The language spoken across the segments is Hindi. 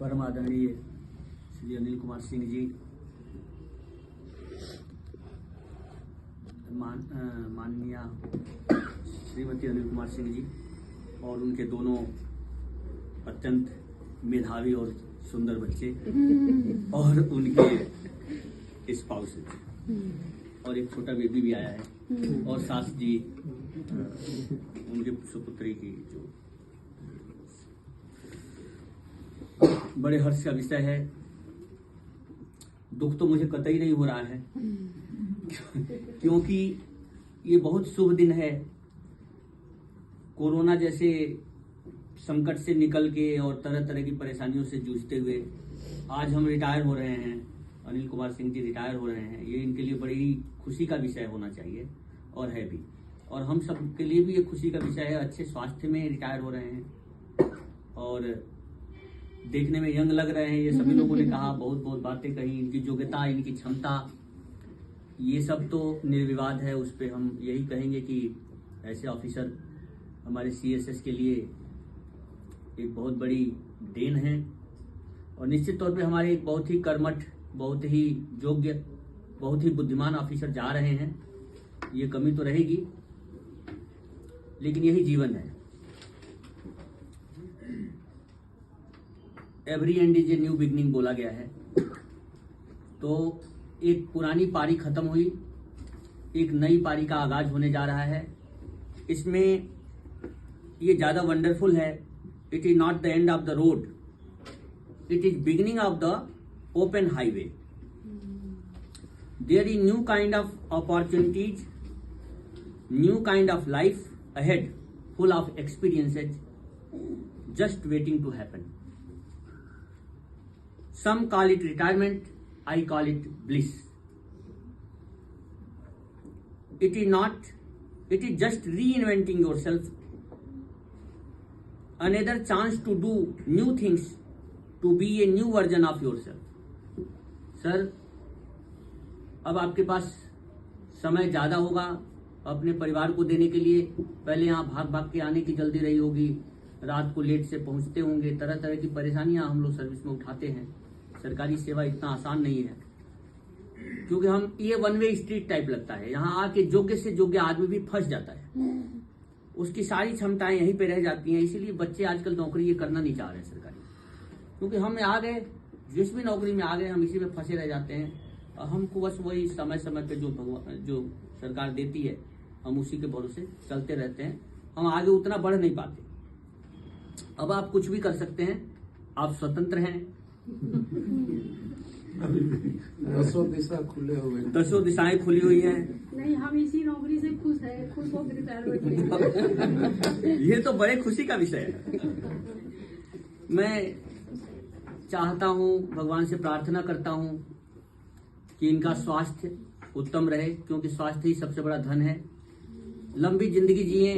परम आदरणीय श्री अनिल कुमार सिंह जी, माननीय श्रीमती अनिल कुमार सिंह जी और उनके दोनों अत्यंत मेधावी और सुंदर बच्चे और उनके स्पाउस और एक छोटा बेबी भी आया है और सास जी उनके सुपुत्री की, जो बड़े हर्ष का विषय है। दुख तो मुझे कतई नहीं हो रहा है क्योंकि ये बहुत शुभ दिन है। कोरोना जैसे संकट से निकल के और तरह तरह की परेशानियों से जूझते हुए आज हम रिटायर हो रहे हैं। अनिल कुमार सिंह जी रिटायर हो रहे हैं। ये इनके लिए बड़ी खुशी का विषय होना चाहिए और है भी, और हम सब के लिए भी ये खुशी का विषय है। अच्छे स्वास्थ्य में रिटायर हो रहे हैं और देखने में यंग लग रहे हैं। ये सभी लोगों ने कहा, बहुत बहुत बातें कही, इनकी योग्यता, इनकी क्षमता, ये सब तो निर्विवाद है। उस पर हम यही कहेंगे कि ऐसे ऑफिसर हमारे CSS के लिए एक बहुत बड़ी देन है और निश्चित तौर पे हमारे एक बहुत ही कर्मठ, बहुत ही योग्य, बहुत ही बुद्धिमान ऑफिसर जा रहे हैं। ये कमी तो रहेगी, लेकिन यही जीवन है। Every and is a new beginning बोला गया है। तो एक पुरानी पारी खत्म हुई, एक नई पारी का आगाज होने जा रहा है। इसमें ये ज्यादा वंडरफुल है। It is not the end of the road, it is beginning of the open highway. There is new kind of opportunities, new kind of life ahead, full of experiences, just waiting to happen. Some call it retirement, I call it bliss. It is not, it is just reinventing yourself, another chance to do new things, to be a new version of yourself. Sir, अब आपके पास समय ज्यादा होगा अपने परिवार को देने के लिए। पहले यहाँ भाग भाग के आने की जल्दी रही होगी, रात को लेट से पहुंचते होंगे, तरह तरह की परेशानियां हम लोग सर्विस में उठाते हैं। सरकारी सेवा इतना आसान नहीं है क्योंकि हम ये वन वे स्ट्रीट टाइप लगता है। यहाँ आके योग्य से योग्य आदमी भी फंस जाता है, उसकी सारी क्षमताएं यहीं पे रह जाती हैं। इसीलिए बच्चे आजकल नौकरी ये करना नहीं चाह रहे हैं सरकारी, क्योंकि हम आ गए, जिस भी नौकरी में आ गए हम इसी में फंसे रह जाते हैं। हमको बस वही समय समय पे जो सरकार देती है हम उसी के भरोसे चलते रहते हैं। हम आगे उतना बढ़ नहीं पाते। अब आप कुछ भी कर सकते हैं, आप स्वतंत्र हैं। दसों दिशा खुले हुए, दसों दिशाएं खुली हुई हैं। नहीं, हम इसी नौकरी से खुश है, खुश होकर रिटायर। ये तो बड़े खुशी का विषय है। मैं चाहता हूं, भगवान से प्रार्थना करता हूं कि इनका स्वास्थ्य उत्तम रहे, क्योंकि स्वास्थ्य ही सबसे बड़ा धन है। लंबी जिंदगी जिए।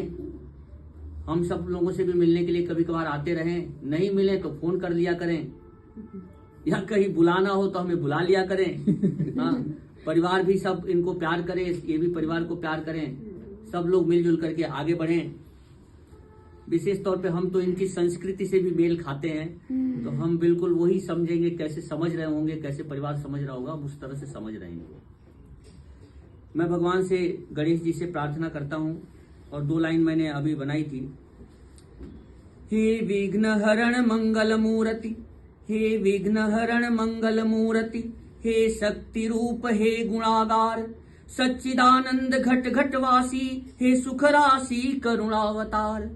हम सब लोगों से भी मिलने के लिए कभी कभार आते रहें, नहीं मिले तो फोन कर लिया करें, या कहीं बुलाना हो तो हमें बुला लिया करें। हाँ, परिवार भी सब इनको प्यार करे, ये भी परिवार को प्यार करें, सब लोग मिलजुल करके आगे बढ़ें। विशेष तौर पे हम तो इनकी संस्कृति से भी मेल खाते हैं, तो हम बिल्कुल वही समझेंगे, कैसे समझ रहे होंगे, कैसे परिवार समझ रहा होगा, उस तरह से समझ रहे हैं। मैं भगवान से, गणेश जी से प्रार्थना करता हूँ और 2 लाइन मैंने अभी बनाई थी। हे विघ्न हरण मंगल मूर्ति, हे विघ्न हरण मंगल मूर्ति, हे शक्ति रूप, हे गुणागार, सच्चिदानंद घट घट वासी, हे सुख राशि करुणावतार।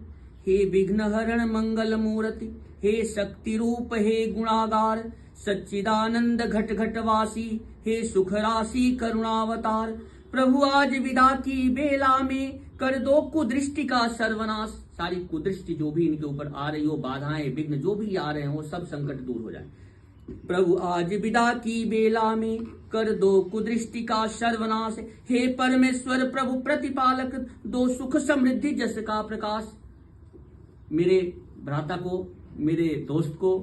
हे विघ्न हरण मंगल मूर्ति, हे शक्ति रूप, हे गुणागार, सच्चिदानंद घट घट वासी, हे सुख राशि करुणावतार। प्रभु आज विदा की बेला में कर दो कुदृष्टि का सर्वनाश। सारी कुदृष्टि जो भी इनके ऊपर आ रही हो, बाधाएं, विघ्न जो भी आ रहे हैं, वो सब संकट दूर हो जाए। प्रभु आज विदा की बेला में कर दो कुदृष्टि का सर्वनाश। हे परमेश्वर प्रभु प्रतिपालक, दो सुख समृद्धि जस का प्रकाश। मेरे भ्राता को, मेरे दोस्त को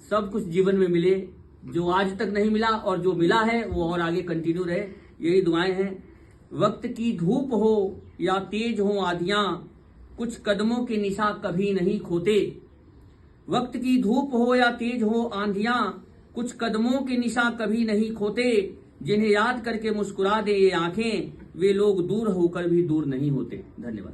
सब कुछ जीवन में मिले जो आज तक नहीं मिला, और जो मिला है वो और आगे कंटिन्यू रहे, यही दुआएं हैं। वक्त की धूप हो या तेज हो आंधियां, कुछ कदमों के निशा कभी नहीं खोते। वक्त की धूप हो या तेज हो आंधियां, कुछ कदमों की निशा कभी नहीं खोते। जिन्हें याद करके मुस्कुरा दे ये आंखें, वे लोग दूर होकर भी दूर नहीं होते। धन्यवाद।